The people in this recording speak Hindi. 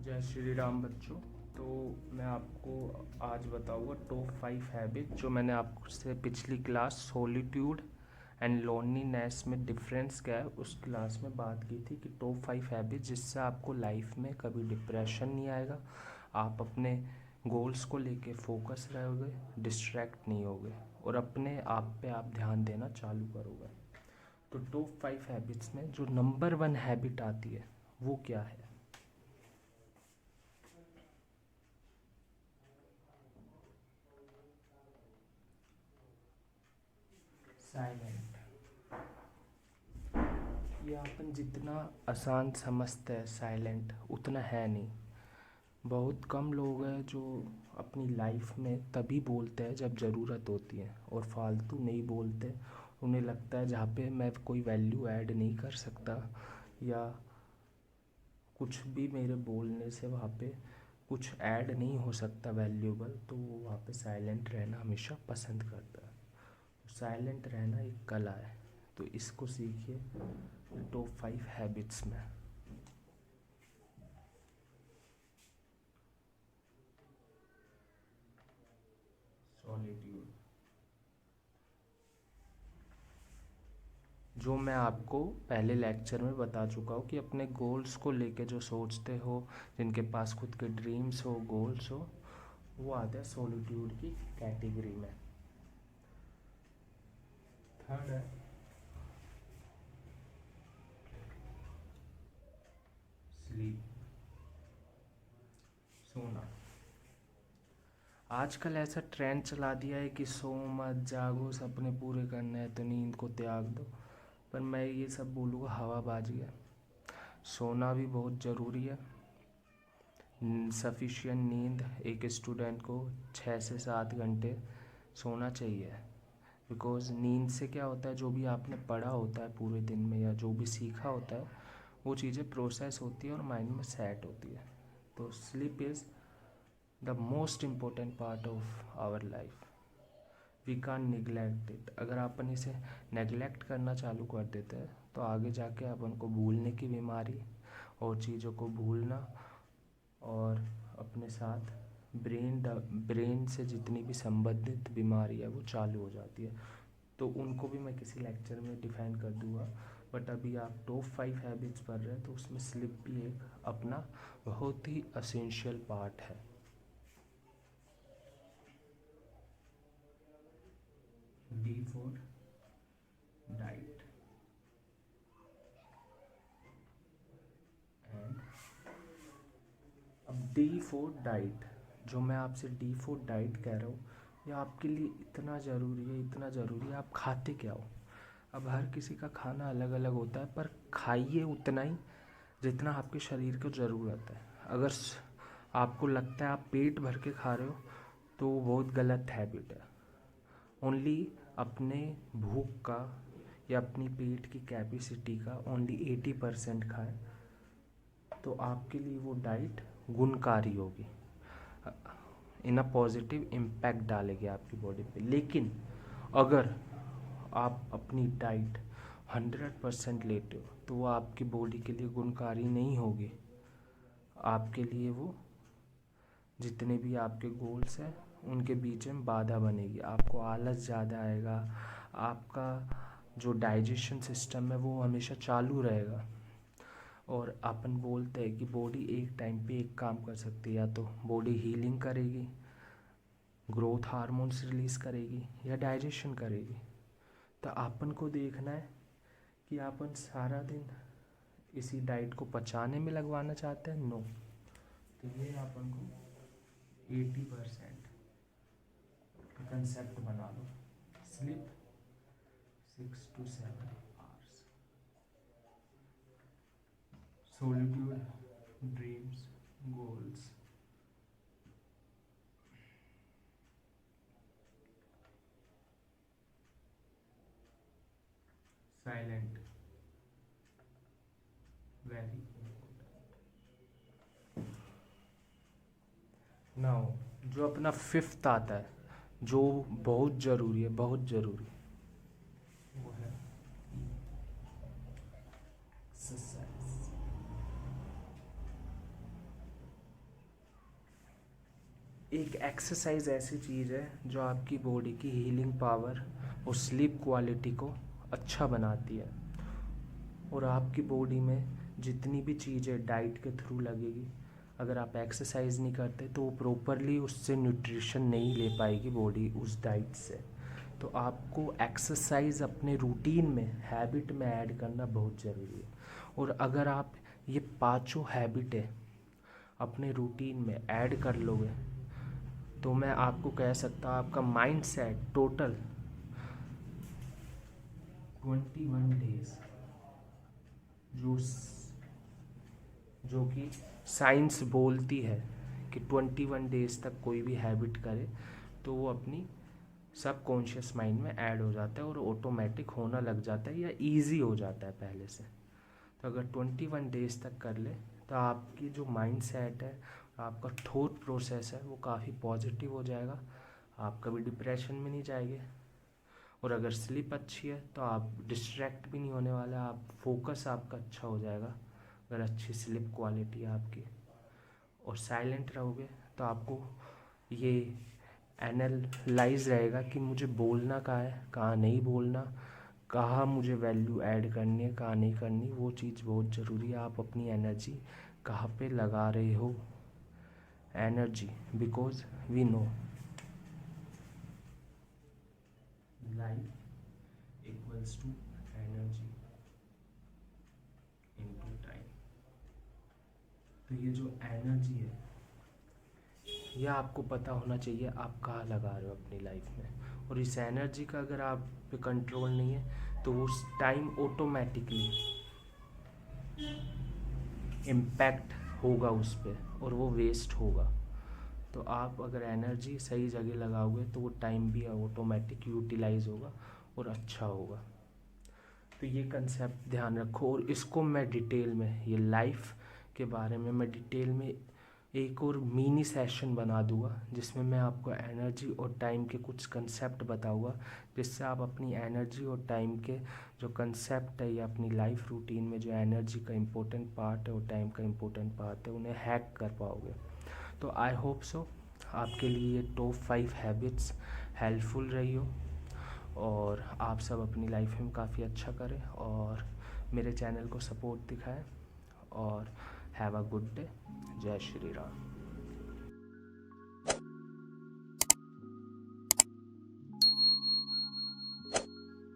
जय श्री राम बच्चों। तो मैं आपको आज बताऊंगा टॉप 5 हैबिट जो मैंने आपसे पिछली क्लास सॉलिट्यूड एंड लोनलीनेस में डिफरेंस क्या है उस क्लास में बात की थी कि टॉप 5 हैबिट जिससे आपको लाइफ में कभी डिप्रेशन नहीं आएगा, आप अपने गोल्स को लेके फोकस रहोगे, डिस्ट्रैक्ट नहीं होगे और अपने आप पे आप ध्यान देना चालू करोगे। तो टॉप 5 हैबिट्स में जो नंबर 1 हैबिट आती है वो क्या है? साइलेंट। ये अपन जितना आसान समझते हैं साइलेंट उतना है नहीं। बहुत कम लोग हैं जो अपनी लाइफ में तभी बोलते हैं जब ज़रूरत होती है और फालतू नहीं बोलते। उन्हें लगता है जहाँ पे मैं कोई वैल्यू ऐड नहीं कर सकता या कुछ भी मेरे बोलने से वहाँ पे कुछ ऐड नहीं हो सकता वैल्यूबल, तो वो वहाँ पे साइलेंट रहना हमेशा पसंद करता है। साइलेंट रहना एक कला है, तो इसको सीखिए टॉप 5 हैबिट्स में। सॉलिट्यूड, जो मैं आपको पहले लेक्चर में बता चुका हूँ कि अपने गोल्स को लेके जो सोचते हो, जिनके पास खुद के ड्रीम्स हो, गोल्स हो, वो आते हैं सॉलिट्यूड की कैटेगरी में। थर्ड है स्लीप, सोना। आजकल ऐसा ट्रेंड चला दिया है कि सो मत, जागो, सपने पूरे करने हैं तो नींद को त्याग दो। पर मैं ये सब बोलूँगा हवाबाजी है। सोना भी बहुत ज़रूरी है। सफिशिएंट नींद एक स्टूडेंट को 6 से 7 घंटे सोना चाहिए। बिकॉज़ नींद से क्या होता है, जो भी आपने पढ़ा होता है पूरे दिन में या जो भी सीखा होता है वो चीज़ें प्रोसेस होती है और माइंड में सेट होती है। तो sleep is the most important part of our life. We can't neglect it. अगर अपन इसे नेगलेक्ट करना चालू कर देते हैं तो आगे जाके अपन को भूलने की बीमारी और चीज़ों को भूलना और अपने साथ ब्रेन से जितनी भी संबंधित बीमारी है वो चालू हो जाती है। तो उनको भी मैं किसी लेक्चर में डिफाइन कर दूंगा। बट अभी आप टॉप 5 हैबिट्स पढ़ रहे हैं तो उसमें स्लिप भी एक अपना बहुत ही असेंशियल पार्ट है। डी फॉर डाइट एंड अब डी फोर डाइट, जो मैं आपसे डी फोर डाइट कह रहा हूँ ये आपके लिए इतना ज़रूरी है, इतना ज़रूरी है। आप खाते क्या हो? अब हर किसी का खाना अलग अलग होता है, पर खाइए उतना ही जितना आपके शरीर को ज़रूरत है। अगर आपको लगता है आप पेट भर के खा रहे हो तो वो बहुत गलत हैबिट है। ओनली अपने भूख का या अपनी पेट की कैपेसिटी का ओनली 80% खाएं तो आपके लिए वो डाइट गुणकारी होगी, इन अ पॉजिटिव इम्पैक्ट डालेगी आपकी बॉडी पे। लेकिन अगर आप अपनी डाइट 100% लेते हो तो वो आपकी बॉडी के लिए गुणकारी नहीं होगी। आपके लिए वो जितने भी आपके गोल्स हैं उनके बीच में बाधा बनेगी, आपको आलस ज़्यादा आएगा, आपका जो डाइजेशन सिस्टम है वो हमेशा चालू रहेगा। और अपन बोलते हैं कि बॉडी एक टाइम पे एक काम कर सकती है, या तो बॉडी हीलिंग करेगी, ग्रोथ हार्मोन्स रिलीज़ करेगी या डाइजेशन करेगी। तो अपन को देखना है कि अपन सारा दिन इसी डाइट को पचाने में लगवाना चाहते हैं। नो, तो ये अपन को 80% कंसेप्ट बना लो। Sleep 6 to 7 hours, solitude, dreams, goals, silent, very important. Now जो अपना फिफ्थ आता है, जो बहुत ज़रूरी है, बहुत ज़रूरी, वो है एक्सरसाइज। एक एक्सरसाइज ऐसी चीज़ है जो आपकी बॉडी की हीलिंग पावर और स्लीप क्वालिटी को अच्छा बनाती है। और आपकी बॉडी में जितनी भी चीज़ें डाइट के थ्रू लगेगी, अगर आप एक्सरसाइज नहीं करते तो वो प्रॉपरली उससे न्यूट्रिशन नहीं ले पाएगी बॉडी उस डाइट से। तो आपको एक्सरसाइज अपने रूटीन में, हैबिट में ऐड करना बहुत ज़रूरी है। और अगर आप ये पांचों हैबिटें अपने रूटीन में ऐड कर लोगे तो मैं आपको कह सकता हूँ आपका माइंड सेट टोटल 21 डेज, जो कि साइंस बोलती है कि 21 डेज तक कोई भी हैबिट करे तो वो अपनी सबकॉन्शियस माइंड में ऐड हो जाता है और ऑटोमेटिक होना लग जाता है या इजी हो जाता है पहले से। तो अगर 21 डेज तक कर ले तो आपकी जो माइंड सेट है, आपका थॉट प्रोसेस है, वो काफ़ी पॉजिटिव हो जाएगा। आप कभी डिप्रेशन में नहीं जाएंगे। और अगर स्लीप अच्छी है तो आप डिस्ट्रैक्ट भी नहीं होने वाला, आप फोकस आपका अच्छा हो जाएगा अगर अच्छी स्लीप क्वालिटी है आपकी। और साइलेंट रहोगे तो आपको ये एनालाइज रहेगा कि मुझे बोलना कहाँ है, कहाँ नहीं बोलना, कहाँ मुझे वैल्यू ऐड करनी है, कहाँ नहीं करनी। वो चीज़ बहुत ज़रूरी है। आप अपनी एनर्जी कहाँ पे लगा रहे हो। Energy, because we know life equals to energy into time. तो ये जो एनर्जी है ये आपको पता होना चाहिए आप कहाँ लगा रहे हो अपनी लाइफ में। और इस एनर्जी का अगर आप पे कंट्रोल नहीं है तो उस टाइम ऑटोमेटिकली इम्पैक्ट होगा उस पर और वो वेस्ट होगा। तो आप अगर एनर्जी सही जगह लगाओगे तो वो टाइम भी ऑटोमेटिक यूटिलाइज होगा और अच्छा होगा। तो ये कंसेप्ट ध्यान रखो। और इसको मैं डिटेल में, ये लाइफ के बारे में मैं डिटेल में एक और मिनी सेशन बना दूंगा जिसमें मैं आपको एनर्जी और टाइम के कुछ कंसेप्ट बताऊंगा, जिससे आप अपनी एनर्जी और टाइम के जो कंसेप्ट है या अपनी लाइफ रूटीन में जो एनर्जी का इम्पोर्टेंट पार्ट है और टाइम का इम्पोर्टेंट पार्ट है उन्हें हैक कर पाओगे। तो आई होप सो आपके लिए ये टॉप 5 हैबिट्स हेल्पफुल रही हो और आप सब अपनी लाइफ में काफ़ी अच्छा करें और मेरे चैनल को सपोर्ट दिखाएं। और हैव अ गुड डे। जय श्री राम।